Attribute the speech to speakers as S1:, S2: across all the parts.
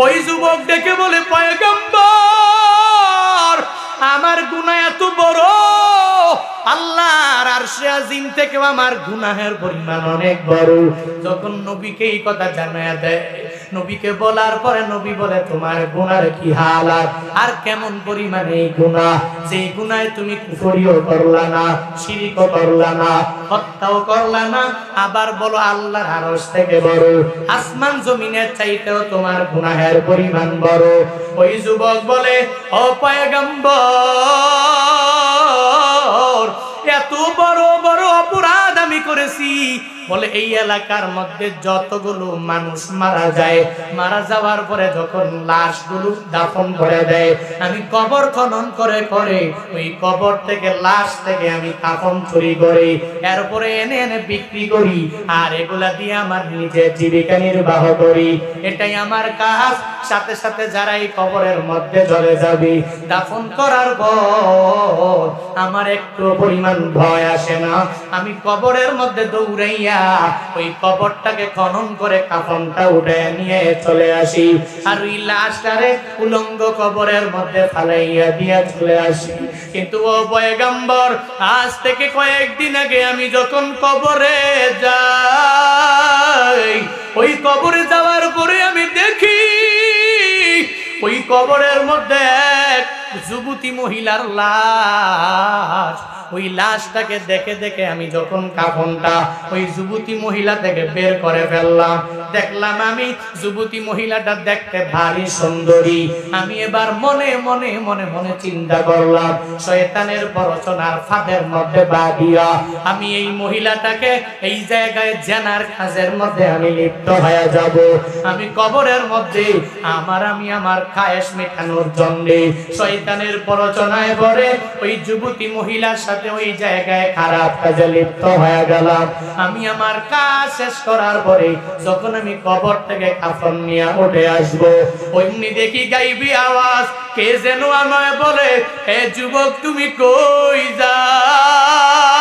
S1: ওই যুবক ডেকে বলে, পয়গম্বর, আমার গুনাহ এত বড়, আল্লাহর আরশে আজিম থেকে আমার গুনাহের পরিমাণ অনেক বড়। যখন নবীকে এই কথা জানায়া দেয়, নবীকে বলার পরে নবী বলে, তোমার গুনার কি হালাত, আর কেমন পরিমাণে এই গুনাহ, যেই গুনাহে তুমি কুফরিও করলা না, শিরকও করলা না, হত্যাও করলা না, আবার বলো আল্লাহর আরশ থেকে বড়, আসমান জমিনের চাইতেও তোমার গুনাহের পরিমাণ বড়। ওই যুবক বলে, ও পয়গম্বর, এত বড় বড় অপরাধ আমি করেছি। বলে, এই এলাকার মধ্যে যতগুলো মানুষ মারা যায়, মারা যাওয়ার পরে যখন লাশগুলো দাফন করে দেয়, আমি কবর খনন করে করে ওই কবর থেকে লাশ থেকে আমি কাফন চুরি করি, এরপরে এনে এনে বিক্রি করি, আর এগুলা দিয়ে আমার নিজের জীবিকা নির্বাহ করি। এটাই আমার কাজ। সাথে সাথে যারা এই কবরের মধ্যে চলে যাবে, দাফন করার পর আমার একটু পরিমাণ ভয় আসে না। আমি কবরের মধ্যে দৌড়াইয়া ওই কবরটাকে খনন করে কাফনটা উঠে নিয়ে চলে আসি, আর ওই লাশটারে উলঙ্গ কবরের মধ্যে ফালাইয়া দিয়া চলে আসি। কিন্তু ও পয়গম্বর, আজ থেকে কয়েকদিন আগে আমি যখন কবরে যাই, ওই কবরে যাওয়ার পরে আমি দেখি ওই কবরের মধ্যে এক যুবতী মহিলার লাশ। ওই লাশটাকে দেখে দেখে আমি যখন কাফনটা ওই যুবতী মহিলা থেকে বের করে ফেললাম, দেখলাম আমি যুবতী মহিলাটা দেখতে ভারী সুন্দরী। আমি এবার মনে মনে মনে মনে চিন্তা করলাম, শয়তানের প্ররোচনার ফাঁদের মধ্যে বাঁধিয়া আমি এই মহিলাটাকে এই জায়গায় জেনার কাজের মধ্যে আমি লিপ্ত হয়ে যাব। আমি কবরের মধ্যে আমি আমার খায়েশ মেটানোর জন্য শয়তানের প্ররোচনায় পড়ে ওই যুবতী মহিলার সাথে ওই জায়গায় খারাপ কাজে লিপ্ত হয়ে গেলাম। আমি আমার কাজ শেষ করার পরে যখন আমি কবর থেকে কাফন নিয়ে উঠে আসবো, ওইমনি দেখি গাইবি আওয়াজ, কে যেন আমায় বলে, হে যুবক, তুমি কই যাও?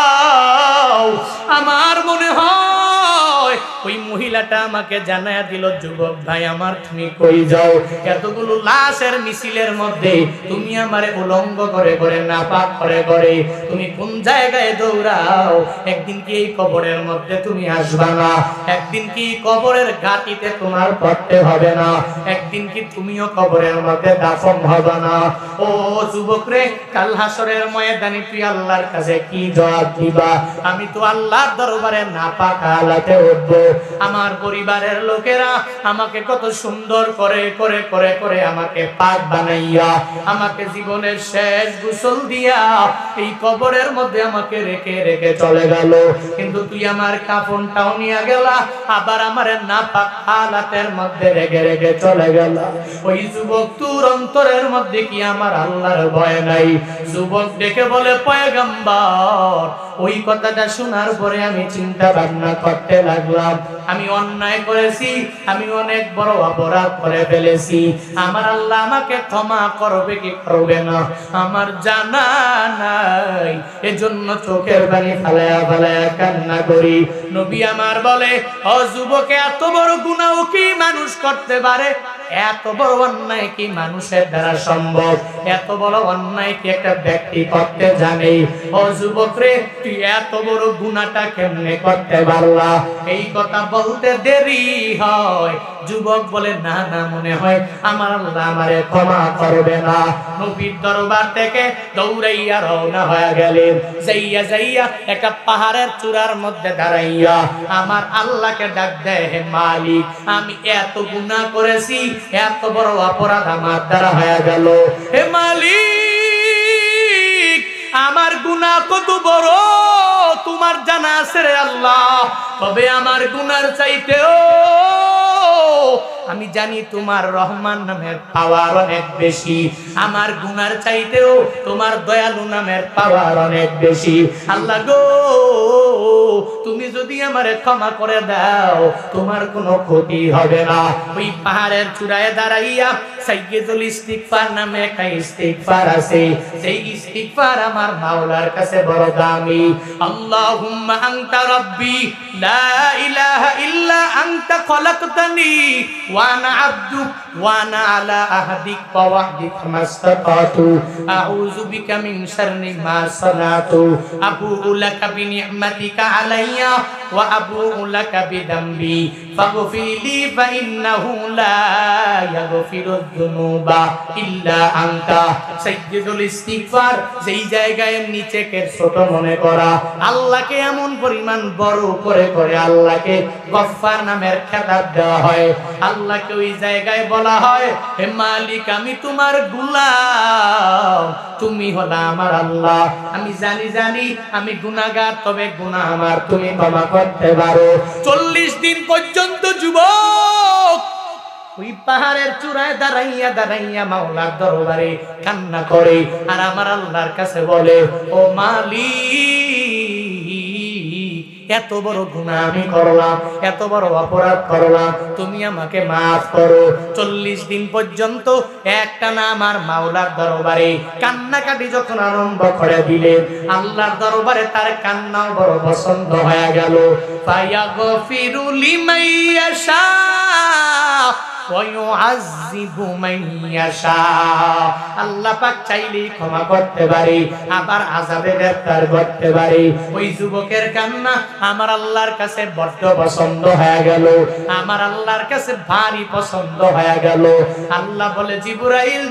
S1: আমার মনে হয় ওই মহিলাটা আমাকে জানায়া দিল, যুবক ভাই আমার, তুমি কই যাও? এতগুলো লাশের মিছিলের মধ্যে তুমি আমারে উলঙ্গ করে করে, নাপাক করে করে তুমি কোন জায়গায় দৌড়াও? একদিন কি এই কবরের মধ্যে তুমি আসবা না? একদিন কি কবরের ঘাটিতে তোমার পড়তে হবে না? একদিন কি তুমিও কবরের মধ্যে দাফন হবে না? ও যুবক রে, কাল হাসরের ময়দানে তুই আল্লাহর কাছে কি জবাব দিবা? আমি তো আল্লাহর দরবারে নাপাক হালাতে উঠবো। আমার পরিবারের লোকেরা আমাকে কত সুন্দর করে করে করে করে আমাকে পাক বানাইয়া, আমাকে জীবনের শেষ গোসল দিয়া এই কবরের মধ্যে আমাকে রেখে রেখে চলে গেল। কিন্তু তুই আমার কাফনটাও নিয়ে গেলা, আবার আমার নাপাক হালাতের মধ্যে রেখে রেখে চলে গেল। ওই যুবক, তোর অন্তরের মধ্যে কি আমার আল্লাহর ভয় নাই? যুবক ডেকে বলে, পয়গম্বর, ওই কথাটা শোনার পরে আমি চিন্তা ভাবনা করতে লাগলাম, আমি অন্যায় করেছি, আমি অনেক বড় অপরাধ করে ফেলেছি। আমার আল্লাহ আমাকে ক্ষমা করবে কি করবে না আমার জানা নাই। এজন্য চোখের পানি ফালায়া ফালায়া কান্না করি। নবী আমার বলে, ও যুবক, এত বড় গুনাহ কি মানুষ করতে পারে? এত বড় অন্যায় কি মানুষের দ্বারা সম্ভব? এত বড় অন্যায় কি একটা ব্যক্তি করতে জানে? ও যুবক রে, তুই এত বড় গুনাহটা কেমনে করতে পারলা? এই কথা বলতে দেরি হয়। যুবক বলে, না না, মনে হয় আমার আল্লাহ আমারে ক্ষমা করবে না। নবীর দরবার থেকে দৌড়াইয়া রওনা হয়ে গেলেন। যাইয়া যাইয়া একটা পাহাড়ের চূড়ার মধ্যে দাঁড়াইয়া আমার আল্লাহকে ডাক দেয়, হে মালিক, আমি এত গুনাহ করেছি, এত বড় অপরাধ আমার দ্বারা হয়ে গেল। হে মালিক, আমার গুনাহ কত বড় তোমার জানা আছে রে আল্লাহ। তবে আমার গুনার চাইতেও আমি জানি তোমার রহমান নামের পাওয়ার অনেক বেশি। আমার গুনার চাইতেও তোমার দয়ালু নামের পাওয়ার অনেক বেশি। আল্লাহ গো, তুমি যদি আমারে ক্ষমা করে দাও, তোমার কোনো ক্ষতি হবে না। ওই পাহাড়ের চূড়ায় দাঁড়াইয়া সাইয়্যিদুল ইস্তিগফার নামে একটা ইস্তিগফার আছে, সেই ইস্তিগফার আমার মাওলার কাছে বড় দামি। আল্লাহুম্মা আনতা রাব্বি লা ইলাহা ইল্লা আনতা খলাকতানি وأنا عبدك وأنا على عهدك ووعدك ما استطعت أعوذ بك من شر ما صنعت أبوء لك بنعمتك علي وأبوء لك بذنبي فاغفر لي فإنه لا يغفر الذنوب إلا أنت সাইয়্যিদুল ইস্তিগফার যেই জায়গায় নিচেকে ছোট মনে করা আল্লাহকে এমন পরিমাণ বড় করে করে আল্লাহকে গফফার নামের খেতাব দেওয়া হয় আল্লাহকে ওই জায়গায় বলা হয় হে মালিক আমি তোমার গোলাম তুমি হলো আমার আল্লাহ আমি জানি আমি গুনাহগার তবে গুনাহ আমার তুমি ক্ষমা করতে পারো 40 দিন পর্যন্ত যুবক ওই পাহাড়ের চূড়ায় দাঁড়াইয়া মাওলার দরবারে কান্না করে আর আমার আল্লাহর কাছে বলে ও মালিক এত বড় গুনাহ আমি করলাম এত বড় অপরাধ করলাম তুমি আমাকে maaf করো 40 দিন পর্যন্ত একটানা আমার মাওলার দরবারে কান্নাকাটি যখন আরম্ভ করে দিলেন আল্লাহর দরবারে তার কান্নাও বড় পছন্দ হয়ে গেল ফায়াগফিরু লিমান ইয়াশা ওয়ায়ুআযযিবু মান ইয়াশা আল্লাহ পাক চাইলেই ক্ষমা করতে পারে আবার আযাবে গ্রেফতার করতে পারে ওই যুবকের কান্না আমার আল্লাহর কাছে বড় পছন্দ হয়ে গেল আমার আল্লাহর কাছে ভারী পছন্দ হয়ে গেল আল্লাহ বলে জিবরাইল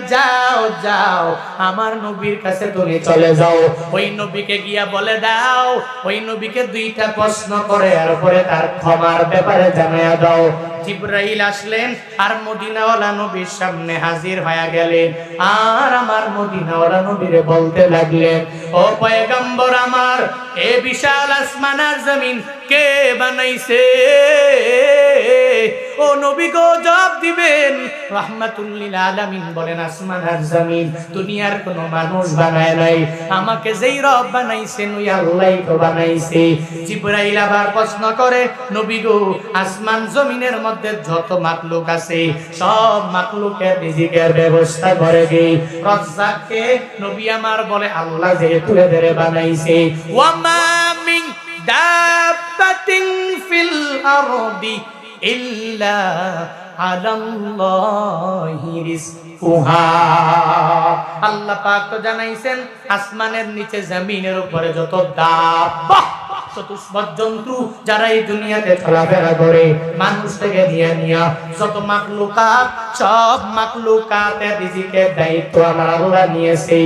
S1: যাও আমার নবীর কাছে তুমি চলে যাও ওই নবীকে গিয়া বলে দাও ওই নবীকে দুইটা প্রশ্ন করে এরপরে তার ক্ষমার ব্যাপারে জানায়া দাও জিবরাইল আসলেন আর মদিনাওয়ালা নবীর সামনে হাজির হয়ে গেলেন আর আমার মদিনাওয়ালা নবীরে বলতে লাগলেন ও পয়গম্বর আমার এ বিশাল আসমান আর জমিন কে বানাইছে ও নবী গো জবাব দিবেন রাহমাতুল লিল আলামিন বলেন আসমান আর জমিন দুনিয়ার কোনো মানুষ বানায় নাই আমাকে যেই রব বানাইছেন ওই আল্লাহই তো বানাইছে জিবরাইল আবার প্রশ্ন করে নবী গো আসমান জমিনের মধ্যে যত মাখলুক আছে সব মাখলুকের রিজিকের ব্যবস্থা করে দেই রাজ্জাককে নবী আমার বলে আল্লাহ যেহেতু এদের বানাইছে ওয়ামা মিন দাব্বাতিন ফিল আরদি ইল্লা আলাল্লাহি রিজকুহা আল্লাহ পাক তো জানাইছেন আসমানের নিচে জমিনের উপরে যত দাব্বা চতুষ্পদ জন্তু যারা এই দুনিয়াতে চলাফেরা করে মানুষ থেকে নিয়া যত মাখলুকাত সব মাখলুকাতের রিজিকের দায়িত্ব আমার আল্লাহ নিয়েছে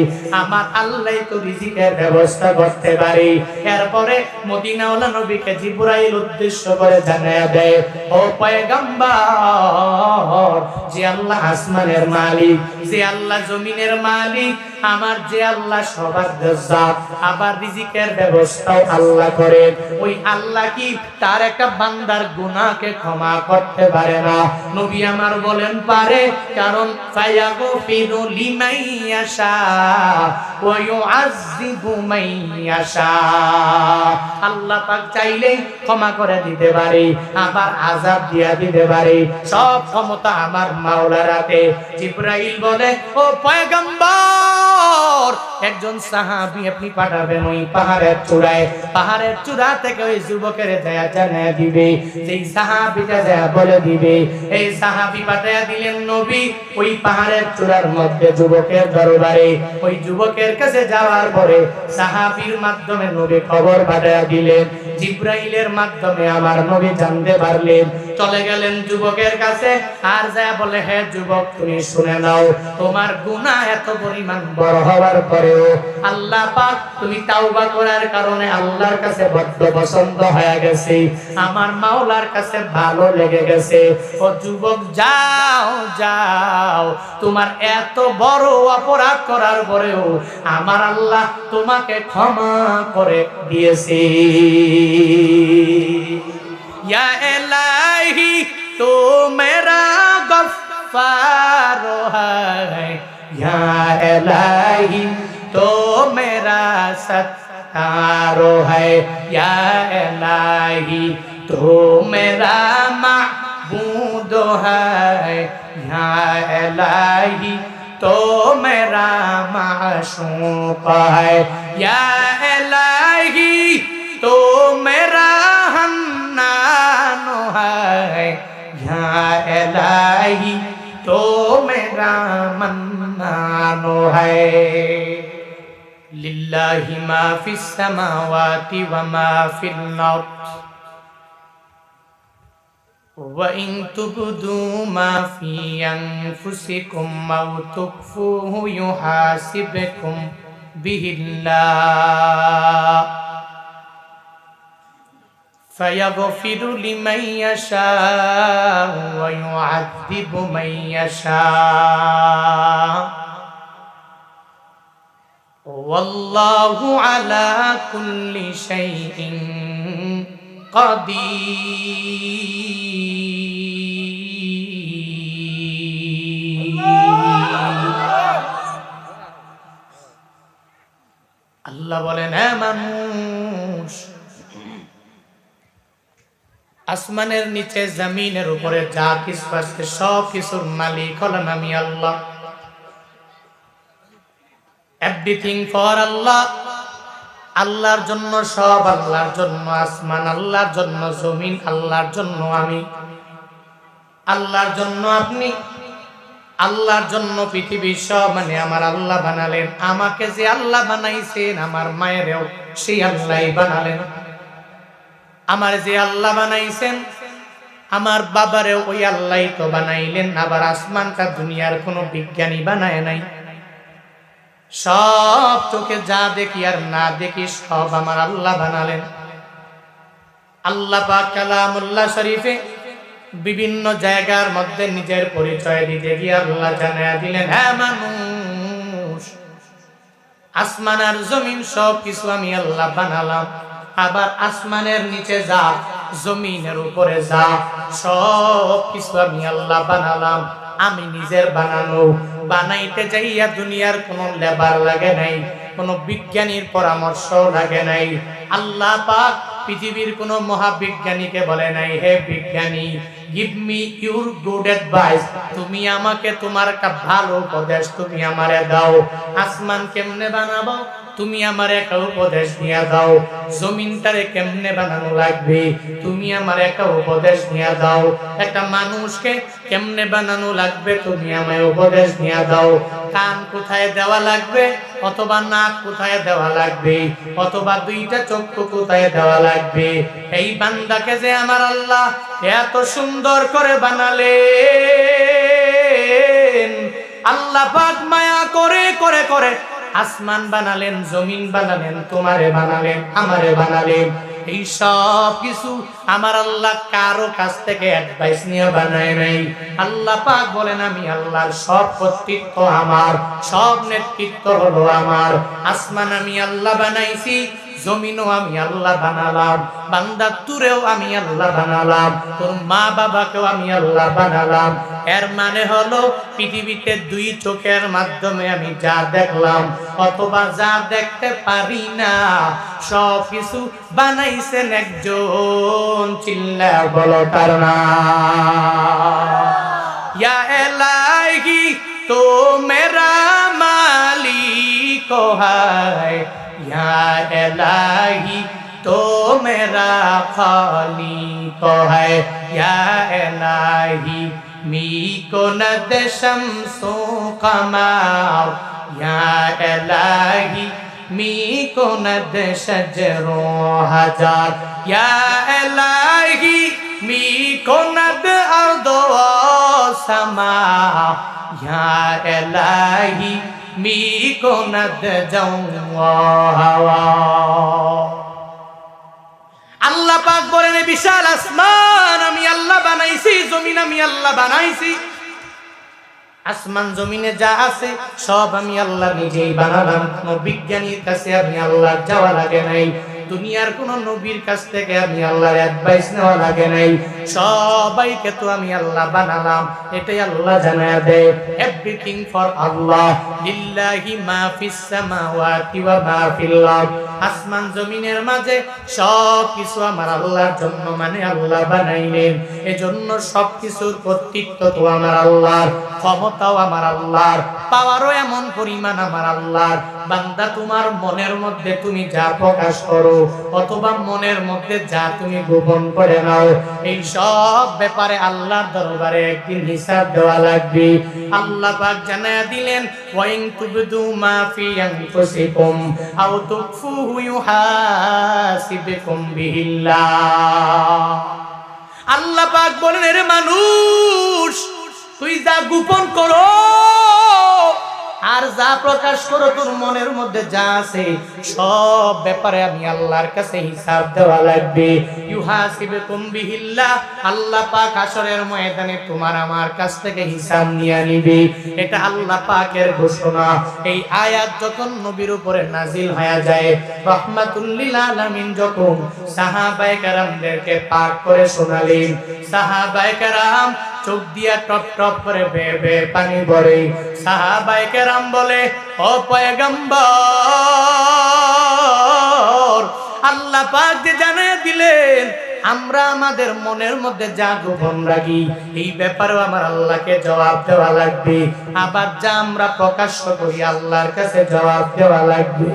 S1: আমার আল্লাহই তো রিজিকের ব্যবস্থা করতে পারে এরপরে মদিনাওয়ালা নবীকে জিবরাইল উদ্দেশ্য করে জানায়া দেয় ও পয়গম্বর যে আল্লাহ আসমানের মালিক যে আল্লাহ জমিনের মালিক আমার যে আল্লাহ সবার জাত আবার রিজিকের ব্যবস্থাও আল্লাহ করেন ওই আল্লাহ কি তার একটা বান্দার গুনাহকে ক্ষমা করতে পারে না নবী আমার বলেন পারে কারণ ফায়াগফিরু লিমান ইয়াশা ওয়া ইউআযযিবু মান ইয়াশা আল্লাহ পাক চাইলেই ক্ষমা করে দিতে পারে আবার আযাব দিয়া দিতে পারে সব ক্ষমতা আমার মাওলার হাতে জিবরাইল বলে ও পয়গম্বর একজন সাহাবী আপনি পাঠাবেন ওই পাহাড়ের চূড়া থেকে ওই যুবকের দয়া জানায়া দিবে যেই সাহাবীটা দয়া বলে দিবে এই সাহাবী পাঠায়া দিলেন নবী ওই পাহাড়ের চূড়ার মধ্যে যুবকের দরবারে ওই যুবকের কাছে যাওয়ার পরে সাহাবীর মাধ্যমে নবী খবর পাঠায়া দিলেন জিবরাইলের মাধ্যমে আমার নবী জানতে পারলেন চলে গেলেন যুবকের কাছে আর যা বলে হে যুবক তুমি শুনে নাও তোমার গুনাহ এত পরিমাণ বড় হওয়ার পরেও আল্লাহ পাক তুমি তাওবা করার কারণে আল্লাহর কাছে বড্ড পছন্দ হয়ে গেছে আমার মাওলার কাছে ভালো লেগে গেছে ও যুবক যাও তোমার এত বড় অপরাধ করার পরেও আমার আল্লাহ তোমাকে ক্ষমা করে দিয়েছে या इलाही तो मेरा गफ्फार है या इलाही तो मेरा सत्तार है या इलाही तो मेरा माबूद है या इलाही तो मेरा माशूक है या इलाही तो मेरा हन्नान है या इलाही तो मेरा मन्नानो है लिल्लाहि मा फिस समावाति व मा फिल अर्द व इन तुबदू मा फी अनफुसिकुम औ तुख्फूहु युहासिबकुम बिहिल्लाह फयगफिरु लिमन यशाअ व युअद्दिबु मन यशाअ वल्लाहु अला कुल्लि शैइन कदीर। আল্লাহ বলেন, হ্যাঁ মানুষ, আসমানের নিচে জমিনের উপরে যা কিছু আছে সব কিছুর মালিক হলাম আমি আল্লাহ। এভরিথিং ফর আল্লাহ, আল্লাহর জন্য সব, আল্লাহর জন্য আসমান, আল্লাহর জন্য জমিন, আল্লাহর জন্য আমি, আল্লাহর জন্য আপনি, আল্লাহর জন্য পৃথিবী সব মানে আমার আল্লাহ বানালেন। আমাকে যে আল্লাহ বানাইছেন আমার মায়েরও সেই আল্লাহই বানালেন। আমার যে আল্লাহ বানাইছেন আমার বাবারেও ওই আল্লাহই তো বানাইলেন। আবার আসমানটা দুনিয়ার কোনো বিজ্ঞানী বানায় নাই। সব চোখে যা দেখি আর না দেখি সব আমার আল্লাহ বানালেন। আল্লাহ পাক কালামুল্লাহ শরীফে বিভিন্ন জায়গার মধ্যে নিজের পরিচয় দিতে গিয়ে আল্লাহ জানায়া দিলেন, হ্যাঁ মানুষ, আসমান আর জমিন সব কিছু আমি আল্লাহ বানালাম। আবার আসমানের নিচে যা, জমিনের উপরে যা, সব কিছু আমি আল্লাহ বানালাম। আমি নিজের বানানো, বানাইতে যাইয়া দুনিয়ার কোনো লেবার লাগে নাই, কোনো বিজ্ঞানীর পরামর্শ লাগে নাই। আল্লাহ পাক পৃথিবীর কোনো মহাবিজ্ঞানীকে বলে নাই, হে বিজ্ঞানী, give me your good advice, তুমি আমাকে তোমার ভালো উপদেশ তুমি আমারে দাও। আসমান কেমনে বানাবো তুমি আমার একটা উপদেশ দিয়া দাও। জমিনটারে কেমনে বানানো লাগবে তুমি আমার একটা উপদেশ দিয়া দাও। একটা মানুষকে কেমনে বানানো লাগবে তুমি আমায় উপদেশ দিয়া দাও। কান কোথায় দেওয়া লাগবে, অথবা নাক কোথায় দেওয়া লাগবে, অথবা দুইটা চক্ষু কোথায় দেওয়া লাগবে। এই বান্দাকে যে আমার আল্লাহ এত সুন্দর করে বানালেন, আল্লাহ পাক মায়া করে করে করে আসমান বানালেন, জমিন বানালেন, তোমারে বানালেন, আমারে বানালেন। এই সব কিছু আমার আল্লাহ কারো কাছ থেকে অ্যাডভাইস নিয়ে বানায় নাই। আল্লাহ পাক বলেন, আমি আল্লাহর সব কর্তৃত্ব আমার, সব নেতৃত্ব হলো আমার। আসমান আমি আল্লাহ বানাইছি, জমিনও আমি আল্লাহ বানালাম, বান্দা তুরেও আমি আল্লাহ বানালাম, তোর মা বাবাকেও আমি আল্লাহ বানালাম। এর মানে হলো পৃথিবীতে দুই চোখের মাধ্যমে আমি যা দেখলাম অথবা যা দেখতে পারি না সব কিছু বানাইছেন একজন। চিল্লা বলো তার নাম। ইয়া ইলাহি তো মেরা মালিক হায়, या इलाही तो मेरा खालिक है, या इलाही मी को नद शम्सो कमार, या इलाही मी को नद शजरो हजार, या इलाही मी को नद अर्दो समा, या इलाही मी को नद আল্লাহ পাক বলেন, বিশাল আসমান আমি আল্লাহ বানাইছি, জমিন আমি আল্লাহ বানাইছি। আসমান জমিনে যা আছে সব আমি আল্লাহ নিজেই বানালাম। কোন বিজ্ঞানীর কাছে আমি আল্লাহ যাওয়া লাগে নাই, দুনিয়ার কোন নবীর কাছ থেকে আমি আল্লাহর অ্যাডভাইস নেওয়া লাগে নাই। সবাইকে তো আমি আল্লাহ বানালাম, এটাই আল্লাহ জানায়া দেয়। এভরিথিং ফর আল্লাহ, লিল্লাহি মা ফিস সামাওয়াতি ওয়া মা ফিল আরদ। আসমান জমিনের মাঝে সব কিছু আমার আল্লাহর জন্য, মানে আল্লাহ বানাইলেন। এজন্য সব কিছুর কর্তৃত্ব তো আমার আল্লাহর, ক্ষমতাও আমার আল্লাহর, পাওয়ারও এমন পরিমাণ আমার আল্লাহর। বান্দা তোমার মনের মধ্যে তুমি যা প্রকাশ করো অথবা মনের মধ্যে যা তুমি গোপন করে নাও, এই সব ব্যাপারে আল্লাহর দরবারে একদিন হিসাব দেওয়া লাগবে। আল্লাহ পাক জানায়া দিলেন, ওয়াইন তুবদু মা ফি আনফুসিকুম আও তুখফুহু ইউহাসিবকুম বিহিল্লাহ। আল্লাহ পাক বলেন, এর মানুষ তুই যা গোপন করো আর যা প্রকাশ করো, তোর মনের মধ্যে যা আছে সব ব্যাপারে আমি আল্লাহর কাছে হিসাব দেওয়া লাগবে। ইউহাসিবকুম বিহিল্লাহ, আল্লাহ পাক হাশরের ময়দানে তোমার আমার কাছ থেকে হিসাব নিয়ে নিবে। এটা আল্লাহ পাকের ঘোষণা। এই আয়াত যখন নবীর উপরে নাজিল হয়ে যায়, রাহমাতুল লিল আলামিন যখন সাহাবায়ে কেরামদেরকে পাঠ করে শোনালেন, সাহাবায়ে কেরাম চোখ দিয়া টপ টপ করে বেয়ে বেয়ে পানি পড়ে। সাহাবায়ে কেরাম বলে, ও পয়গম্বর, আল্লাহ পাক যে জানিয়ে দিলেন আমরা আমাদের মনের মধ্যে যা গোপন রাখি এই ব্যাপারেও আমার আল্লাহকে জবাব দেওয়া লাগবে, আবার যা আমরা প্রকাশ করি আল্লাহর কাছে জবাব দেওয়া লাগবে।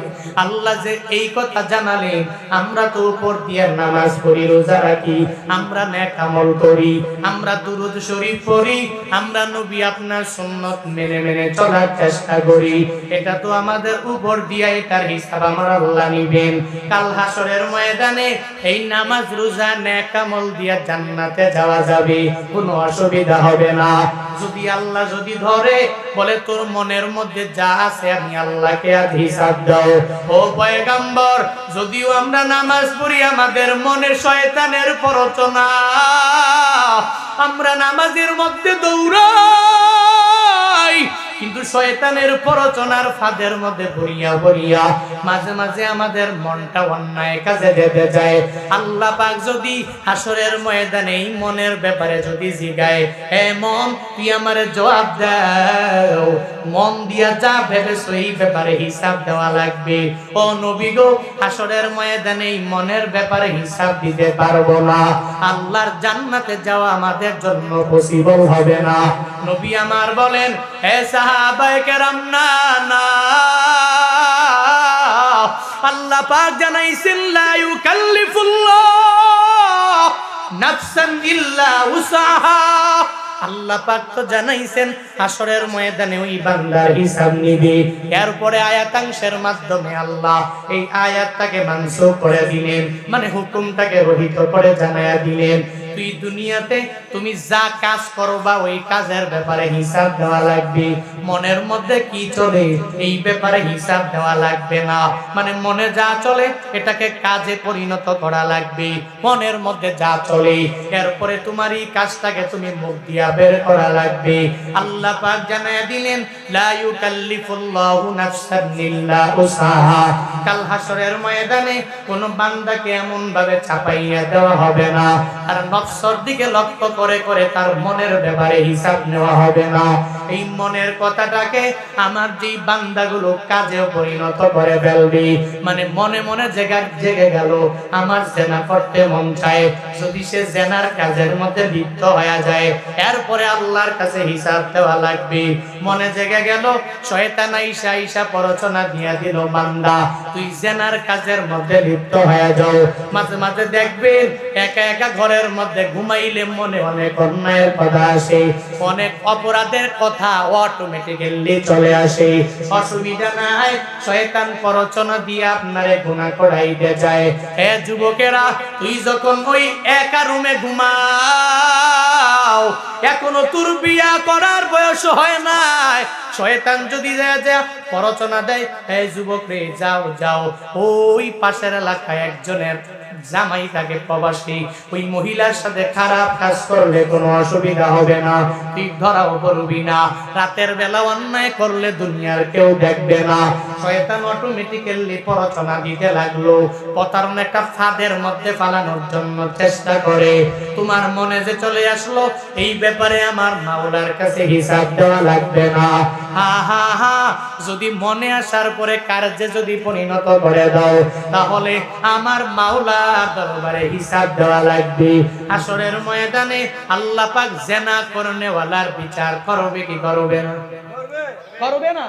S1: আল্লাহ যে এই কথা জানালেন, আমরা তো উপর দিয়ে নামাজ পড়ি, রোজা রাখি, আমরা নেক আমল করি, আমরা দুরূদ শরীফ পড়ি, আমরা নবী আপনার সুন্নাত মেনে মেনে চলার চেষ্টা করি, এটা তো আমাদের উপর দিয়ে এটার হিসাব আমার আল্লাহ নিবেন। কাল হাশরের ময়দানে এই নামাজ রোজা নেক আমল দিয়া জান্নাতে যাওয়া যাবে, কোনো অসুবিধা হবে না। যদি আল্লাহ যদি ধরে বলে তোর মনের মধ্যে যা আছে আমি আল্লাহকে আজ হিসাব দাও, ও পয়গম্বর, যদিও আমরা নামাজ পড়ি আমাদের মনে শয়তানের প্ররোচনা, আমরা নামাজের মধ্যে দৌড়াই, কিন্তু শয়তানের প্ররোচনার ফাঁদের মধ্যে পড়িয়া পড়িয়া মাঝে মাঝে আমাদের মনটা অন্যায় কাজে যেতে যায়। আল্লাহ পাক যদি হাশরের ময়দানে এই মনের ব্যাপারে যদি জিগায়, হে মন তুই আমারে জবাব দাও, মন দিয়া যা ভেবেছো এই ব্যাপারে হিসাব দেওয়া লাগবে। ও নবী গো, হাশরের ময়দানে এই মনের ব্যাপারে হিসাব দিতে পারবো না, আল্লাহর জান্নাতে যাওয়া আমাদের জন্য পসিবল হবে না। নবী আমার বলেন, হে সাহাবায়ে কেরাম, না না, আল্লাহ পাক জানাইছেন, লা ইউকাল্লিফুল্লাহ নাফসান ইল্লা উসাহা। আল্লাহ পাক তো জানাইছেন হাশরের ময়দানে ওই বান্দার হিসাব নিবে। এরপরে আয়াতাংশের মাধ্যমে আল্লাহ এই আয়াতটাকে মানসুখ করে দিলেন, মানে হুকুমটাকে রহিত করে জানায়া দিলেন, তুই দুনিয়াতে তুমি যা কাজ করবা ওই কাজের ব্যাপারে হিসাব দেওয়া লাগবে, মনের মধ্যে কি চলে এই ব্যাপারে হিসাব দেওয়া লাগবে না। মানে মনে যা চলে এটাকে কাজে পরিণত করা লাগবে, মনের মধ্যে যা চলে এরপরে তোমার এই কাজটাকে তুমি মুখ দিয়া বের করা লাগবে। আল্লাহ পাক জানায়া দিলেন, লা ইউকাল্লিফুল্লাহু নাফসান ইল্লা উসাহা। কাল হাশরের ময়দানে কোন বান্দাকে এমন ভাবে চাপাইয়া দেওয়া হবে না, আর নফসের দিকে লক্ষ্য করে করে তার মনের ব্যাপারে হিসাব নেওয়া হবে না। এই মনের কথাটাকে আমার যেই বান্দাগুলো কাজেও পরিণত করে ফেলবে, মানে মনে মনে জেগে গেল আমার জেনা করতে মন চায়, যদি সে জেনার কাজের মধ্যে লিপ্ত হয়ে যায় এরপরে আল্লাহর কাছে হিসাব দেওয়া লাগবে। মনে জেগে গেল শয়তান আইসা প্ররোচনা দিয়া দিল, বান্দা তুই জেনার কাজের মধ্যে লিপ্ত হয়ে যাও। মাঝে মাঝে দেখবেন একা একা ঘরের মধ্যে ঘুমাইলে মনে অনেক অন্যায়ের কথা আসে, অনেক অপরাধের কথা অটোমেটিক্যালি চলে আসে। অসুবিধা নাই, শয়তান প্ররোচনা দিয়ে আপনারে গুনাহ করাইতে যায়। হে যুবকেরা, তুই যখন ওই একা রুমে ঘুমাও, এখনো তোর বিয়া করার বয়স হয় নাই, শয়তান যদি যা প্ররোচনা দেয়, হে যুবক রে যাও যাও, ওই পাশের এলাকায় একজনের জামাই থাকে প্রবাসী, ওই মহিলার সাথে খারাপ কাজ করলে কোনো অসুবিধা হবে না, তুই ধরাও পড়বি না, রাতের বেলা অন্যায় করলে দুনিয়ার কেউ দেখবে না। শয়তান অটোমেটিক্যালি প্ররোচনা দিতে লাগলো, প্রতারণা একটা ফাঁদের মধ্যে ফালানোর জন্য চেষ্টা করে। তোমার মনে যে চলে আসলো এই ব্যাপারে আমার মাওলার কাছে হিসাব দেওয়া লাগবে না, হা হা হা, যদি মনে আসার পরে কার্যে যদি পরিণত করে দাও তাহলে আমার মাওলার দরবারে হিসাব দেওয়া লাগবে। হাশরের ময়দানে আল্লাহ পাক জেনা করনেওয়ালার বিচার করবে কি করবে না? করবে না।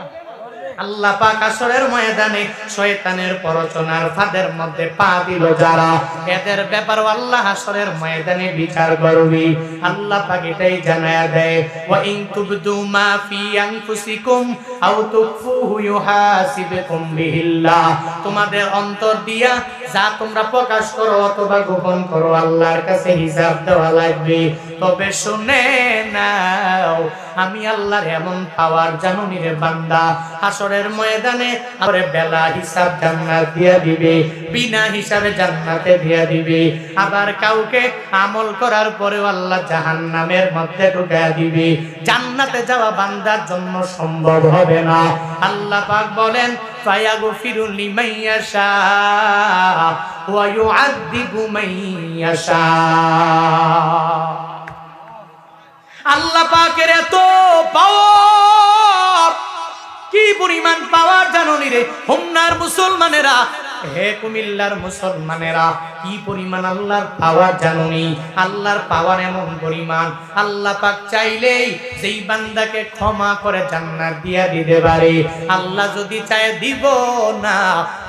S1: আল্লাহ পাক হাসরের ময়দানে শয়তানের প্ররোচনার ফাঁদের মধ্যে পা দিল যারা, এদের ব্যাপারে আল্লাহ হাসরের ময়দানে বিচার করবে। আল্লাহ পাক এটাই জানায়া দেয়, ওয়া ইন তুবদু মা ফি আনফুসিকুম আও তুখফুহু ইউহাসিবকুম বিহিল্লাহ, তোমাদের অন্তর দিয়া যা তোমরা প্রকাশ করো অথবা গোপন করো আল্লাহর কাছে হিসাব দেওয়া লাগবে। তবে শুনে নাও, আমি আল্লাহর এমন পাওয়ার জানুনি রে বান্দা, হাসরের ময়দানে আরে বেলা হিসাব জান্নাত দিয়া দিবে, বিনা হিসাবে জান্নাতে দিয়া দিবে। আবার কাউকে আমল করার পরেও আল্লাহ জাহান্নামের মধ্যে ঢুকায়া দিবে। জান্নাতে যাওয়া বান্দার জন্য সম্ভব হবে না। আল্লাহ পাক বলেন, ফায়াগফিরু লিমান ইয়াশা ওয়া ইউআযযিবু মান ইয়াশা। আল্লাহ পাকের এত পাওয়ার, কি পরিমাণ পাওয়ার জানো নি রে হোমনার মুসলমানেরা, হে কুমিল্লার মুসলমানেরা, কি পরিমাণ আল্লাহর পাওয়ার জানো নি? আল্লাহর পাওয়ার এমন পরিমাণ, আল্লাহ পাক চাইলেই যেই বান্দাকে ক্ষমা করে জান্নাত দিয়া দিতে পারে। আল্লাহ যদি চায় দিব না,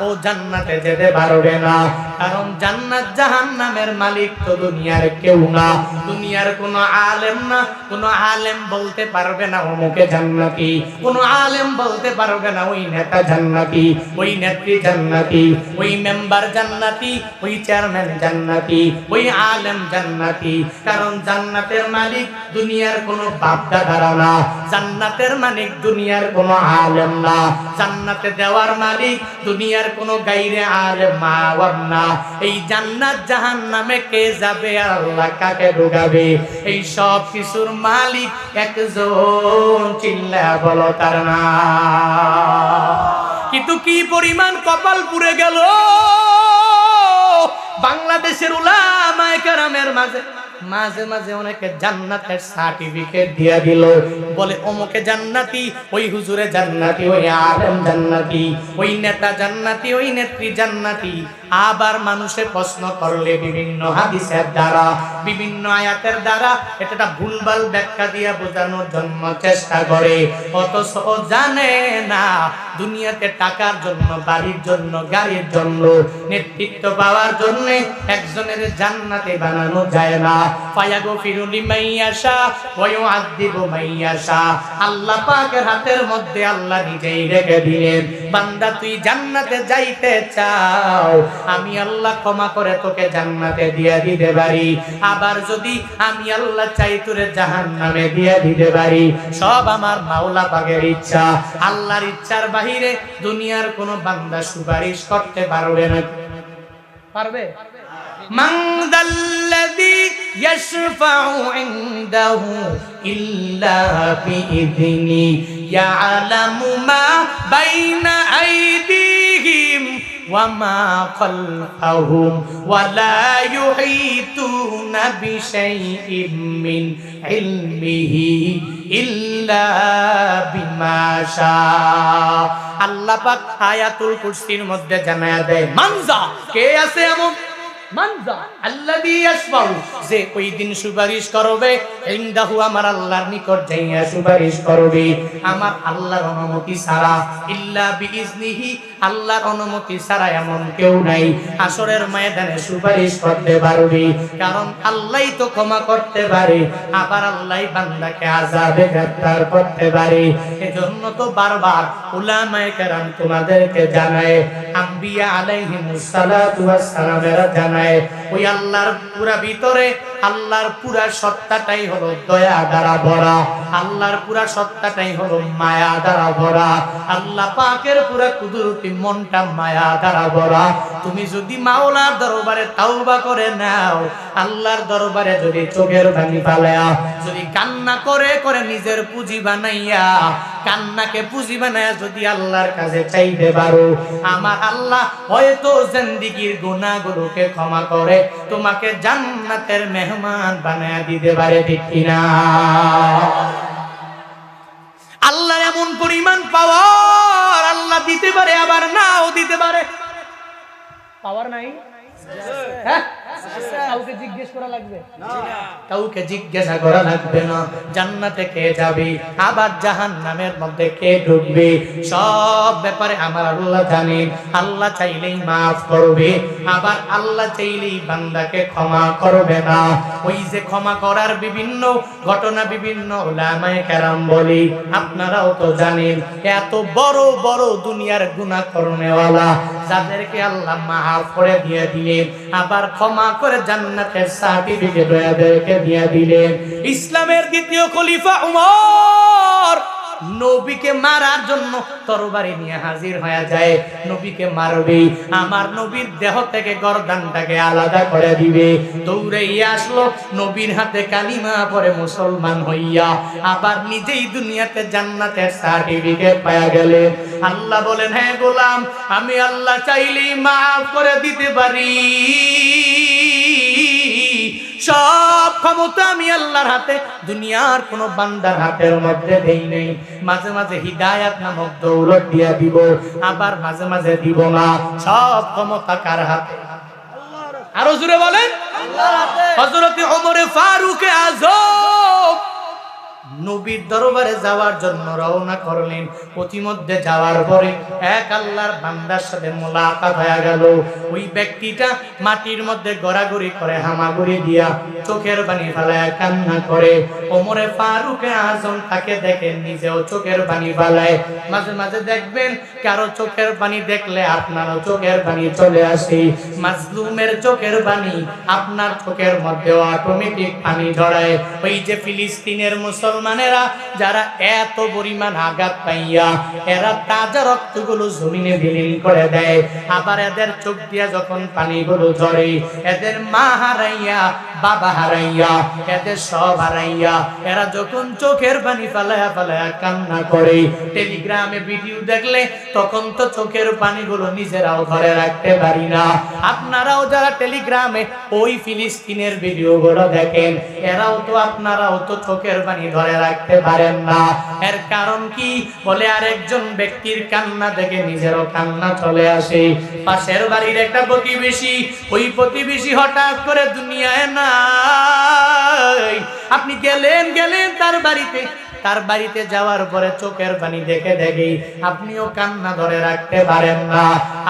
S1: ও জান্নাতে যেতে পারবে না। কারণ জান্নাত জাহান্নামের মালিক তো দুনিয়ার কেউ না, দুনিয়ার কোনো আলেম না। কোনো আলেম বলতে পারবে না অমুকে জান্নাতি, কোনো আলেম বলতে পারবে না ওই নেতা জান্নাতি, ওই নেত্রী জান্নাতি, ওই মেম্বার জান্নাতি, ওই চেয়ারম্যান জান্নাতি, ওই আলেম জান্নাতি। কারণ জান্নাতের মালিক দুনিয়ার কোনো বাপ দাদারা না, জান্নাতের মালিক দুনিয়ার কোনো আলেম না, জান্নাতে দেওয়ার মালিক দুনিয়ার কোনো গায়রে আলেম মাওয়াব না। এই জান্নাত জাহান্নামে কে যাবে আর আল্লাহ কাকে ঢুকাবে, এই সব কিছুর মালিক একজন, চিল্লা বলো তার নাম। কিন্তু কি পরিমাণ কপাল পুড়ে গেল বাংলাদেশের উলামায়ে কেরামের মাঝে। মাঝে মাঝে অনেকে জান্নাতের সার্টিফিকেট দিয়া দিল, বলে অমুকে জান্নাতি, ওই হুজুরে জান্নাতি, ওই আলেম জান্নাতি, ওই নেতা জান্নাতি, ওই নেত্রী জান্নাতি। আবার মানুষে প্রশ্ন করলে বিভিন্ন হাদিসের দ্বারা, বিভিন্ন আয়াতের দ্বারা এটা ভুলভাল ব্যাখ্যা দিয়া বোঝানোর জন্য চেষ্টা করে, অথচ জানে না দুনিয়াতে টাকার জন্য, বাড়ির জন্য, গাড়ির জন্য, নেতৃত্ব পাওয়ার জন্য একজনের জান্নাতে বানানো যায় না। ফায়াগফিরু লিমান ইয়াশা ওয়া ইউআযযিবু মান ইয়াশা। আল্লাহ পাকের হাতের মধ্যে আল্লাহ নিজেই রেখে দিলেন, বান্দা তুই জান্নাতে যাইতে চাও, আমি আল্লাহ ক্ষমা করে তোকে জান্নাতে দিয়ে দিতে পারি। আবার যদি আমি আল্লাহ চাই তোরে জাহান্নামে দিয়ে দিতে পারি। সব আমার মাওলা পাকের ইচ্ছা। আল্লাহর ইচ্ছার বাহিরে দুনিয়ার কোনো বান্দা সুপারিশ করতে পারবে না। পারবে? মান যাল্লাযী ইয়াশফাউ ইনদাহু ইল্লা বিইযনি ইয়ালামু মা বাইনা আইদিহিম ওয়া মা খালফাহুম ওয়া লা ইউহিতুনা বিশাইইম মিন ইলমিহি ইল্লা বিমা শাআ। আল্লাহ পাক আয়াতুল কুরসির মধ্যে জানায়া দেয়, মানজা, কে আছে এমন মানজা আল্লাযী ইয়াশফাউ, যে ওই দিন সুপারিশ করবে, ইনদাহু, আমার আল্লাহর নিকট যাইয়া সুপারিশ করবে আমার আল্লাহর অনুমতি ছাড়া, ইল্লা বিইজনিহি, আল্লাহর অনুমতি ছাড়া এমন কেউ নাই হাসরের ময়দানে সুপারিশ করতে পারবে। কারণ আল্লাহই তো ক্ষমা করতে পারে, আবার আল্লাহই বান্দাকে আযাবে গ্রেফতার করতে পারে। এজন্য তো বারবার উলামায়ে কেরাম তোমাদেরকে জানায়, আম্বিয়া আলাইহিমুস সালাতু ওয়াস সালামেরা জানায়, ওই আল্লাহর পুরা ভিতরে আল্লাহর পুরা সত্তাটাই হলো দয়া দ্বারা ভরা, আল্লাহর পুরা সত্তাটাই হলো মায়া দ্বারা ভরা, আল্লাহ পাকের পুরা কুদরতি মনটা মায়া দ্বারা ভরা। তুমি যদি মাওলার দরবারে তাওবা করে নাও, আল্লাহর দরবারে যদি চোখের পানি ফালায়া, যদি কান্না করে করে নিজের পুঁজি বানাইয়া, কান্নাকে পুঁজি বানাইয়া যদি আল্লাহর কাছে চাইতে পারো, আমার আল্লাহ হয়তো জিন্দেগীর গুনাহগুলোকে ক্ষমা করে তোমাকে জান্নাতের মেহমান বানায়া দিতে পারে, ঠিক কিনা? আল্লাহ এমন পরিমাণ পাওয়ার আল্লাহ দিতে পারে, আবার নাও দিতে পারে। পাওয়ার নাই? হ্যাঁ, কাউকে জিজ্ঞেস করা লাগবে না, কাউকে জিজ্ঞাসা করা লাগবে না। জান্নাতে কে যাবে, আবার জাহান্নামের মধ্যে কে ঢুকবে, সব ব্যাপারে আমার আল্লাহ জানেন। আল্লাহ চাইলেই মাফ করবে, আবার আল্লাহ চাইলেই বান্দাকে ক্ষমা করবে না। ওই যে ক্ষমা করার বিভিন্ন ঘটনা বিভিন্ন উলামায়ে কেরাম বলি, আপনারাও তো জানেন, এত বড় বড় দুনিয়ার গুনাহ করনেওয়ালা যাদেরকে আল্লাহ মাফ করে দিয়ে দিলেন, আবার ক্ষমা করে জান্নাতের সার্টিফিকেট ওদেরকে দিয়ে দিলেন। ইসলামের দ্বিতীয় খলিফা উমর নবীকে মারার জন্য তরবারি নিয়ে হাজির হয়ে যায়। নবীকে মারবে, আমার নবীর দেহ থেকে গর্দানটাকে আলাদা করে দিবে। দৌড়াইয়া আসলো, নবীর হাতে কালিমা পড়ে মুসলমান হইয়া আবার নিজেই দুনিয়াতে জান্নাতের সার্টিফিকেট পাওয়া গেলে। আল্লাহ বলেন, হ্যাঁ গোলাম, আমি আল্লাহ চাইলেই মাফ করে দিতে পারি। সব ক্ষমতা আমি আল্লাহর হাতে, দুনিয়ার কোন বান্দার হাতের মধ্যে দেই নাই। মাঝে মাঝে হিদায়াত নামক দৌলত দিয়া দিব, আবার মাঝে মাঝে দিব না। সব ক্ষমতা কার হাতে? আরো জোরে বলেন, আল্লাহর হাতে। হযরত ওমর ফারুক আযম নবীর দরবারে যাওয়ার জন্য রওনা করলেন। প্রতিমধ্যে যাওয়ার পরে এক আল্লাহর বান্দার সাথে মোলাকাত হয়ে গেল। ওই ব্যক্তিটা মাটির মধ্যে গড়াগড়ি করে, হামাগুড়ি দিয়া চোখের পানি ফেলায় কান্না করে। ওমরে ফারুক আযম তাকে দেখেন, নিজেও চোখের পানি ফেলায়। মাঝে মাঝে দেখবেন কারো চোখের পানি দেখলে আপনারও চোখের পানি চলে আসে। মাজলুমের চোখের পানি আপনার চোখের মধ্যে অটোমেটিক পানি ঝরায়। ওই যে ফিলিস্তিনের মুসলমানেরা যারা এত পরিমাণ আঘাত পাইয়া এরা তাজা রক্তগুলো জমিনে বিলীন করে দেয়, আবার এদের চোখ দিয়া যখন পানিগুলো ঝরে, এদের মা হারাইয়া, বাবা হারাইয়া, এদের সব হারাইয়া এরা যখন চোখের পানি ফালায়া ফালায়া কান্না করে, টেলিগ্রামে ভিডিও দেখলে তখন তো চোখের পানিগুলো নিজেরাও ধরে রাখতে পারি না। আপনারাও যারা টেলিগ্রামে ওই ফিলিস্তিনের ভিডিওগুলো দেখেন, এরাও তো আপনারাও তো চোখের পানি ধরে রাখতে পারেন না। এর কারণ কি? বলে আরেকজন ব্যক্তির কান্না দেখে নিজেরও কান্না চলে আসে। পাশের বাড়ির একটা প্রতিবেশী, ওই প্রতিবেশী হঠাৎ করে দুনিয়ায় নাই। আপনি গেলেন তার বাড়িতে যাওয়ার পরে চোখের পানি দেখে দেখেই আপনিও কান্না ধরে রাখতে পারেন না,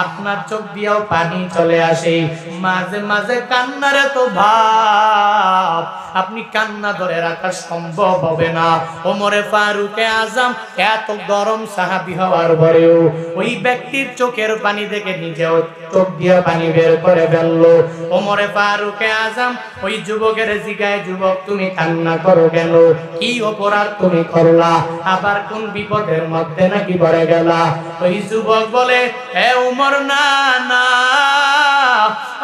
S1: আপনার চোখ দিয়েও পানি চলে আসে। মাঝে মাঝে কান্নারে তো ভাব, আপনি কান্না ধরে রাখা সম্ভব হবে না। ওমরে ফারুক আযম এত গরম সাহাবী হওয়ার পরেও ওই ব্যক্তির চোখের পানি দেখে নিজেও চোখ দিয়ে পানি বের করে ফেললো। ওমরে ফারুক আযম ওই যুবকের জিগায়, যুবক তুমি কান্না করো কেন? কি অপরাধ তুমি করলা? আবার কোন বিপদের মধ্যে নাকি পড়ে গেলা? ওই যুবক বলে, হে ওমর, না না,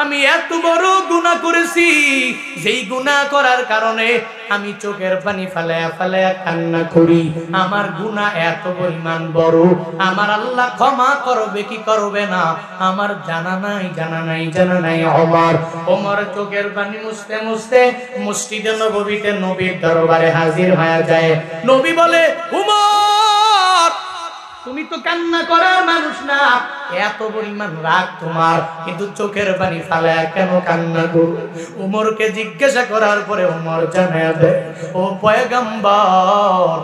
S1: আমি এত বড় গুনাহ করেছি, যেই গুনাহ করার কারণে আমি চোখের পানি ফালায়া ফালায়া কান্না করি। আমার গুনাহ এত পরিমাণ বড়, আমার আল্লাহ ক্ষমা করবে কি করবে না আমার জানা নাই। ওমর চোখের পানি মুছতে মুছতে মসজিদে নববীতে নবীর দরবারে হাজির হয়ে যায়। নবী বলে, উমর, তুমি তো কান্না করার মানুষ না, এত পরিমাণ রাগ তোমার, কিন্তু চোখের পানি ফালায়া কেন কান্না করো? উমরকে জিজ্ঞাসা করার পরে উমর জানায় দেয়, ও পয়গম্বর,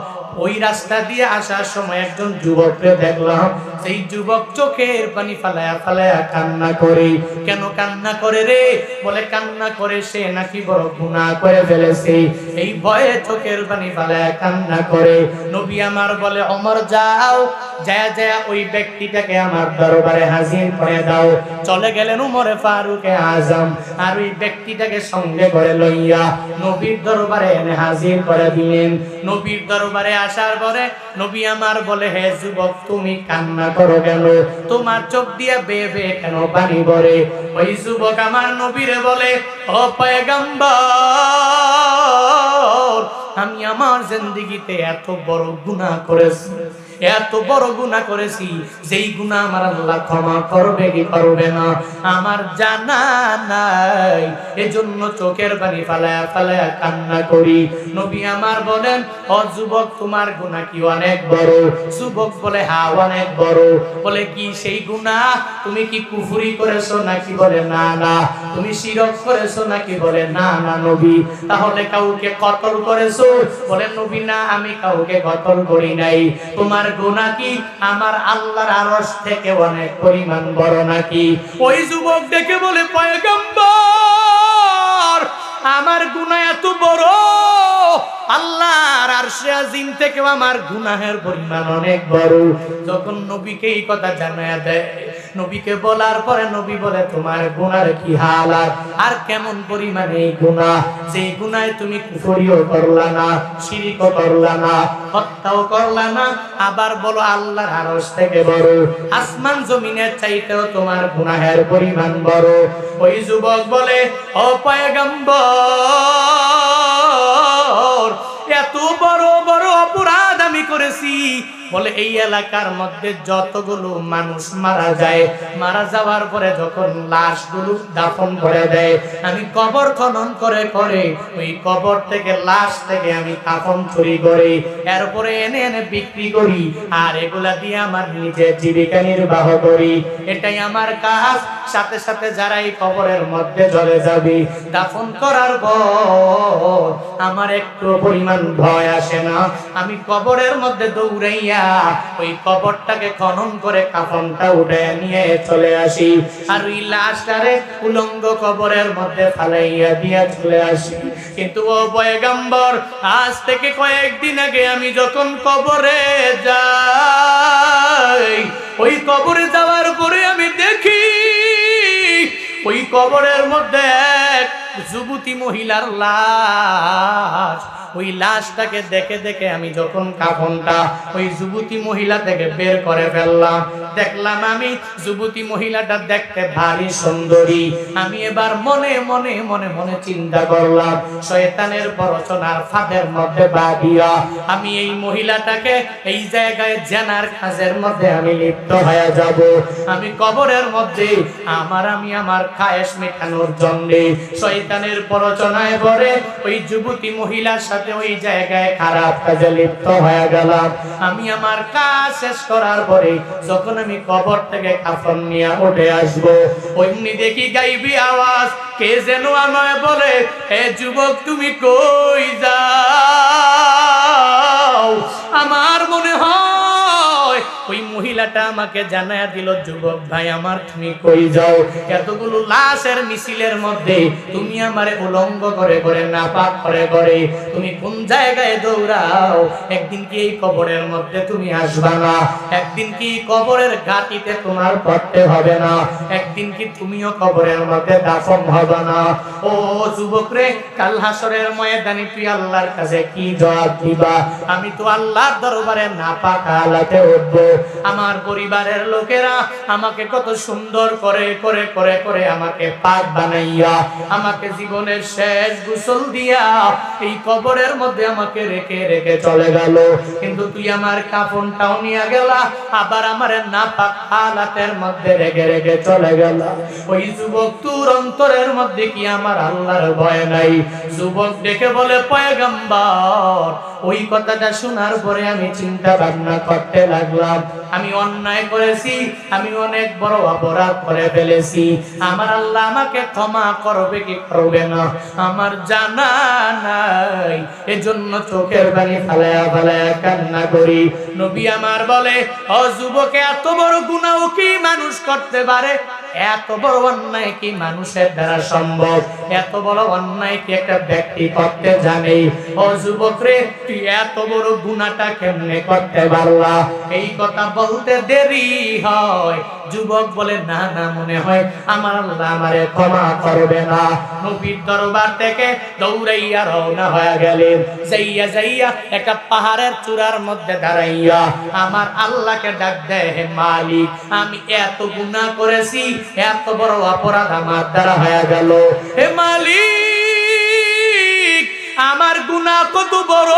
S1: ওই রাস্তা দিয়ে আসার সময় একজন যুবককে দেখলাম, সেই যুবক চোখের পানি ফালায়া ফালায়া কান্না করে। কেন কান্না করে রে? বলে কান্না করে সে নাকি বড় গুনাহ করে ফেলেছে, এই ভয়ে চোখের পানি ফালায়া কান্না করে। নবী আমার বলে, ওমর যাও, যায় ওই ব্যক্তিটাকে আমার দরবারে হাজির করে দাও। চলে গেলেন ওমরে ফারুক আযম, আর ওই ব্যক্তিটাকে সঙ্গে করে লইয়া নবীর দরবারে এনে হাজির করে দিলেন। নবীর দরবারে আসার পরে নবী আমার বলে, হে যুবক, তুমি কান্না করো কেন? তোমার চোখ দিয়ে বেয়ে বেয়ে কেন পানি পড়ে? ওই যুবক আমার নবীরে বলে, ও পয়গম্বর, আমি আমার জিন্দেগিতে এত বড় গুনাহ করেছি, এত বড় গুনাহ করেছি যেই গুনাহ আমার আল্লাহ ক্ষমা করবে কি করবে না আমার জানা নাই, এজন্য চোখের পানি ফালায়া ফালায়া কান্না করি। নবী আমার বলেন, ও যুবক তোমার গুনাহ কি অনেক বড়? যুবক বলে হ্যাঁ অনেক বড়। বলে কি সেই গুনাহ? তুমি কি কুফরি করেছো নাকি? বলে না না। তুমি শিরক করেছো নাকি? বলে না না নবী। তাহলে কাউকে কতল করেছো? বলে নবী না, আমি কাউকে কতল করি নাই। তোমার গুনাহ কি আমার আল্লাহর আরশ থেকে অনেক পরিমাণ বড় নাকি? ওই যুবক ডেকে বলে, পয়গম্বর আমার গুনাহ এত বড়, আল্লাহর আরশে আজিম থেকে আমার গুনাহের পরিমাণ অনেক বড়। যখন নবীকে এই কথা জানায়া দেয়, নবীকে বলার পরে নবী বলে, তোমার গুনার কি হালাত আর কেমন পরিমাণে এই গুনাহ, যেই গুনাহে তুমি কুফরিও করলা না, শিরকও করলা না, হত্যাও করলা না, আবার বলো আল্লাহর আরশ থেকে বড়, আসমান জমিনের চাইতেও তোমার গুনাহের পরিমাণ বড়। ওই যুবক বলে, ও পয়গম্বর এত বড় বড় অপরাধ আমি করেছি। বলে এই এলাকার মধ্যে যতগুলো মানুষ মারা যায়, মারা যাওয়ার পরে যখন লাশগুলো দাফন করে দেয়, আমি কবর খনন করে করে ওই কবর থেকে লাশ থেকে আমি কাফন চুরি করি, এরপরে এনে এনে বিক্রি করি, আর এগুলা দিয়ে আমার নিজের জীবিকা নির্বাহ করি। এটাই আমার কাজ। সাথে সাথে যারা এই কবরের মধ্যে চলে যাবে, দাফন করার পর আমার একটু পরিমাণ ভয় আসে না। আমি কবরের মধ্যে দৌড়াইয়া ওই কবরটাকে খনন করে কাফনটা উঠে নিয়ে চলে আসি, আর ওই লাশটারে উলঙ্গ কবরের মধ্যে ফালাইয়া দিয়া চলে আসি। কিন্তু ও পয়গম্বর, আজ থেকে কয়েকদিন আগে আমি যখন কবরে যাই, ওই কবরে যাওয়ার পরে আমি দেখি ওই কবরের মধ্যে এক যুবতী মহিলার লাশ। ওই লাশটাকে দেখে দেখে আমি যখন কাফনটা ওই যুবতী মহিলা থেকে বের করে ফেললাম, দেখলাম আমি যুবতী মহিলাটা দেখতে ভারী সুন্দরী। আমি এবার মনে মনে মনে মনে চিন্তা করলাম, শয়তানের প্ররোচনার ফাঁদের মধ্যে বাঁধিয়া আমি এই মহিলাটাকে এই জায়গায় জেনার কাজের মধ্যে আমি লিপ্ত হয়ে যাব। আমি কবরের মধ্যে আমি আমার খায়েশ মেটানোর জন্য শয়তানের প্ররোচনায় পড়ে ওই যুবতী মহিলার সাথে ওই জায়গায় খারাপ কাজে লিপ্ত হয়ে গেলাম। আমি আমার কাজ শেষ করার পরে যখন আমি কবর থেকে কাফন নিয়ে উঠে আসবো, ওইমনি দেখি গাইবি আওয়াজ, কে যেন আমায় বলে, হে যুবক তুমি কই যাও? আমার মনে হয় ওই মহিলাটা আমাকে জানায়া দিল, যুবক ভাই আমার তুমি কই যাও? এতগুলো লাশের মিছিলের মধ্যে তুমি আমারে উলঙ্গ করে করে নাপাক করে করে তুমি কোন জায়গায় দৌড়াও? একদিন কি এই কবরের মধ্যে তুমি আসবা না? একদিন কি কবরের ঘাটিতে তোমার পড়তে হবে না? একদিন কি তুমিও কবরের মধ্যে দাফন হবে না? ও যুবক রে, কাল হাসরের ময়দানে তুই আল্লাহর কাছে কি জবাব দিবা? আমি তো আল্লাহর দরবারে নাপাক হালাতে উঠবো। আমার পরিবারের লোকেরা আমাকে কত সুন্দর করে করে করে করে আমাকে পাক বানাইয়া আমাকে জীবনের শেষ গোসল দিয়া এই কবরের মধ্যে আমাকে রেখে রেখে চলে গেল। কিন্তু তুই আমার কাফনটাও নিয়ে গেলা, আবার আমার নাপাক হালাতের মধ্যে রেখে রেখে চলে গেল। ওই যুবক, তোর অন্তরের মধ্যে কি আমার আল্লাহর ভয় নাই? যুবক ডেকে বলে, পয়গম্বর ওই কথাটা শোনার পরে আমি চিন্তা ভাবনা করতে লাগলাম, আমি অন্যায় করেছি, আমি অনেক বড় অপরাধ করে ফেলেছি। আমার আল্লাহ আমাকে ক্ষমা করবে কি করবে না আমার জানা নাই। এজন্য চোখের পানি ফালায়া ফালায়া কান্না করি। নবী আমার বলে, ও যুবক, এত বড় গুনাহ কি মানুষ করতে পারে? এত বড় অন্যায় কি মানুষের দ্বারা সম্ভব? এত বড় অন্যায় কি একটা ব্যক্তি করতে জানে? ও যুবক রে, তুই এত বড় গুনাহটা কেমনে করতে পারলা? এই কথা বলতে দেরি হয়। যুবক বলে, না না, মনে হয় আমার আল্লাহ আমারে ক্ষমা করবে না। নবীর দরবার থেকে দৌড়াইয়া রওনা হয়ে গেলেন। যাইয়া যাইয়া একটা পাহাড়ের চূড়ার মধ্যে দাঁড়াইয়া আমার আল্লাহকে ডাক দেয়, হে মালিক, আমি এত গুনাহ করেছি, এত বড় অপরাধ আমার দ্বারা হয়ে গেল। হে মালিক, আমার গুনাহ কত বড়,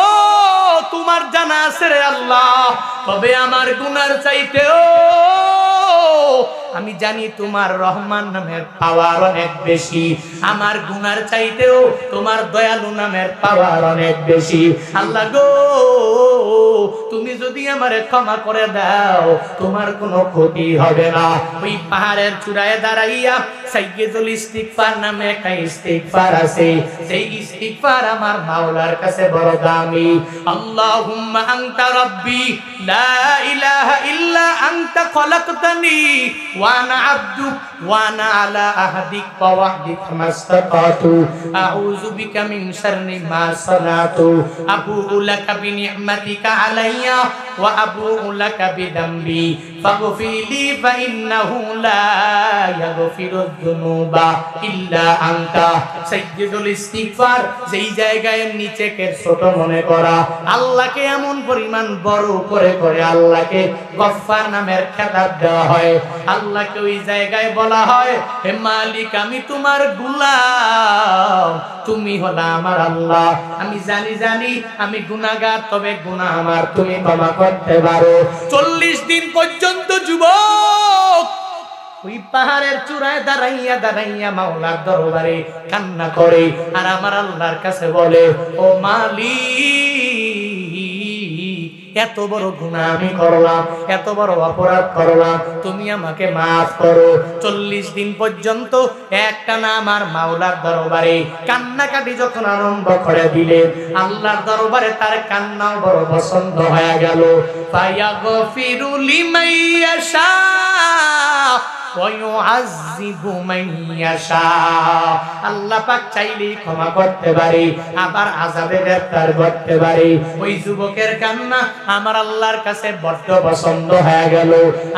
S1: তোমার জানা আছে রে আল্লাহ, তবে আমার গুনার চাইতেও আমি জানি তোমার রহমান নামের পাওয়ার অনেক বেশি, আমার গুনার চাইতেও তোমার দয়ালু নামের পাওয়ার অনেক বেশি। আল্লাহ গো, তুমি যদি আমারে ক্ষমা করে দাও তোমার কোনো ক্ষতি হবে না। ওই পাহাড়ের চূড়ায় দাঁড়াইয়া সাইয়্যিদুল ইস্তিগফার নামে একটা ইস্তিগফার আছে, সেই ইস্তিগফার আমার মাওলার কাছে বড় দামি। আল্লাহুম্মা আনতা রাব্বি লা ইলাহা ইল্লা আনতা খলাকতানি ওয়া আনা আবদুক ওয়া আনা আলা আহদিক ওয়া ওয়াহদিকা মাসতাতাতু আউযু বিকা মিন শাররি মা সানাতু আবুউ লাকা বিনি'মাতিকা আলাইয়া ওয়া আবুউ লাকা বিদামবি ফাগফিরলি ফাইন্নাহু লা ইয়াগফিরুয যুনুবা ইল্লা আনতা। সাইয়্যিদুল ইস্তিগফার যেই জায়গায় নিচেকে ছোট মনে করা, আল্লাহকে এমন পরিমাণ বড় করে করে আল্লাহকে গফফার নামের খেতাব দেওয়া হয়। আল্লাহকে ওই জায়গায় বলা হয়, হে মালিক আমি তোমার গোলাম, তুমি হলা আমার আল্লাহ। আমি জানি আমি গুনাহগার, তবে গুনাহ আমার তুমি ক্ষমা করতে পারো। 40 দিন পর্যন্ত যুবক ওই পাহাড়ের চূড়ায় দাঁড়াইয়া দাঁড়াইয়া মাওলার দরবারে কান্না করে আর আমার আল্লাহর কাছে বলে, ও মালিক, এত বড় গুনাহ আমি করলাম, এত বড় অপরাধ করলাম, তুমি আমাকে মাফ করো। 40 দিন পর্যন্ত একটানা আমার মাওলার দরবারে কান্নাকাটি যখন আরম্ভ করে দিলেন, আল্লাহর দরবারে তার কান্নাও বড় পছন্দ হয়ে গেল। ফায়াগফিরু লিমান ইয়াশা ওয়া ইউআযযিবু মান ইয়াশা। আল্লাহ পাক চাইলেই ক্ষমা করতে পারে, আবার আযাবে গ্রেফতার করতে পারে। ওই যুবকের কান্না আমার আল্লাহর কাছে বড় পছন্দ হয়ে গেল,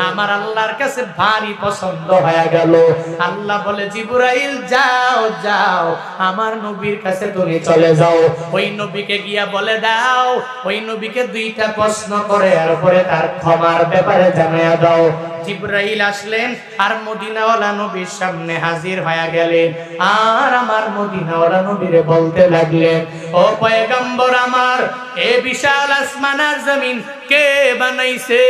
S1: আমার আল্লাহর কাছে ভারী পছন্দ হয়ে গেল। আল্লাহ বলে, জিবরাইল যাও যাও, আমার নবীর কাছে তুমি চলে যাও। ওই নবীকে গিয়া বলে দাও, ওই নবীকে 2টা প্রশ্ন করে এরপরে তার ক্ষমার ব্যাপারে জানাইয়া দাও। জিবরাইল আসলেন আর মদিনাওয়ালা নবীর সামনে হাজির হয়ে গেলেন, আর আমার মদিনাওয়ালা নবীরে বলতে লাগলেন, ও পয়গম্বর আমার, এ বিশাল আসমান আর জমিন কে বানাইছে?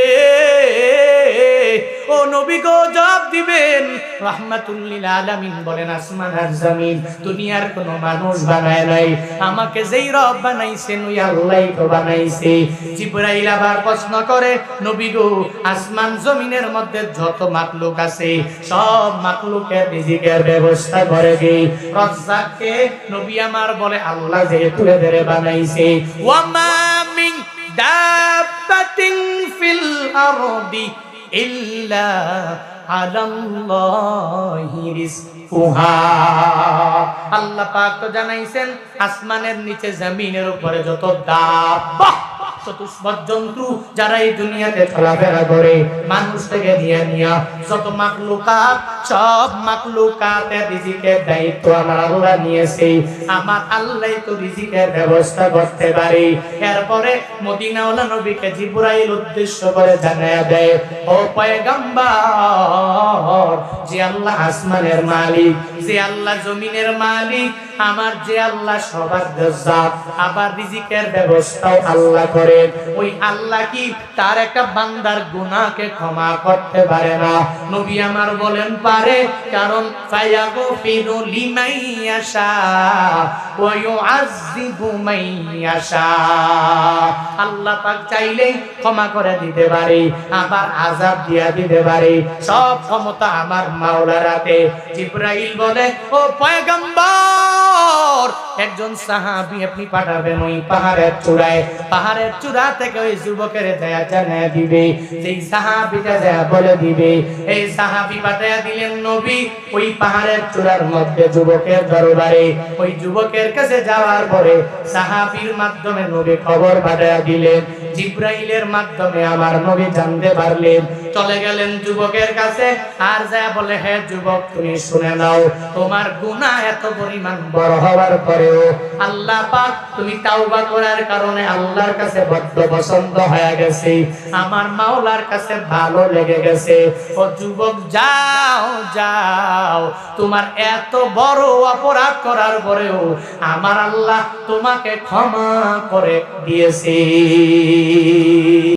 S1: ও নবী গো, জবাব দিবেন। রাহমাতুল লিল আলামিন বলেন, আসমান আর জমিন দুনিয়ার কোনো মানুষ বানায় নাই, আমাকে যেই রব বানাইছেন ওই আল্লাহই তো বানাইছে। জিবরাইল আবার প্রশ্ন করে, নবী গো, আসমান জমিনের মধ্যে যত মাখলুক আছে সব মাখলুকের রিজিকের ব্যবস্থা করে দেই রাজ্জাককে। নবী আমার বলে, আল্লাহ যেহেতু এদের বানাইছে। ওয়া মা মিন দাব্বাতিন ফিল আরদি ইল্লা আলাল্লাহি রিজকুহা। আল্লাহ পাক তো জানাইছেন, আসমানের নিচে জমিনের উপরে যত দাব্বা, চতুষ্পদ জন্তু যারা এই দুনিয়াতে চলাফেরা করে, মানুষ থেকে নিয়ে যত মাখলুকাত, সব মাখলুকাতের রিজিকের দায়িত্ব আমার আল্লাহ নিয়েছে। আমার আল্লাহ তো রিজিকের ব্যবস্থা করতে পারে। এরপরে মদিনাওয়ালা নবীকে জিবরাইল উদ্দেশ্য করে জানায়া দেয়, ও পয়গম্বর, যে আল্লাহ আসমানের মালিক, যে আল্লাহ জমিনের মালিক, আমার যে আল্লাহ সবার জাত, আবার রিজিকের ব্যবস্থাও আল্লাহ করেন, ওই আল্লাহ কি তার একটা বান্দার গুনাহকে ক্ষমা করতে পারে না? নবী আমার বলেন, পারে, কারণ ফায়াগফিরু লিমান ইয়াশা ওয়া ইউআযযিবু মান ইয়াশা। আল্লাহ পাক চাইলেই ক্ষমা করে দিতে পারে, আবার আযাব দিয়া দিতে পারে। সব ক্ষমতা আমার মাওলার হাতে। জিবরাইল বলে, ও পয়গম্বর, একজন সাহাবী আপনি পাঠাবেন ওই পাহাড়ের চূড়ায়, পাহাড়ের চূড়া থেকে ওই যুবকের দয়া জানিয়ে দিবে। যেই সাহাবীটা যা বলে দিবে, এই সাহাবী পাঠাইয়া দিলেন নবী ওই পাহাড়ের চূড়ার মধ্যে যুবকের দরবারে। ওই যুবকের কাছে যাওয়ার পরে সাহাবীর মাধ্যমে নবী খবর পাঠাইয়া দিলেন, জিবরাইলের মাধ্যমে আমার নবী জানতে পারলেন। চলে গেলেন যুবকের কাছে, আর যা বলে, হে যুবক, তুমি শুনে নাও, তোমার গুনাহ এত পরিমাণ বড় হওয়ার পরেও আল্লাহ পাক তুমি তাওবা করার কারণে আল্লাহর কাছে বড্ড পছন্দ হয়ে গেছে, আমার মাওলার কাছে ভালো লেগে গেছে। ও যুবক, যাও যাও, তোমার এত বড় অপরাধ করার পরেও আমার আল্লাহ তোমাকে ক্ষমা করে দিয়েছে।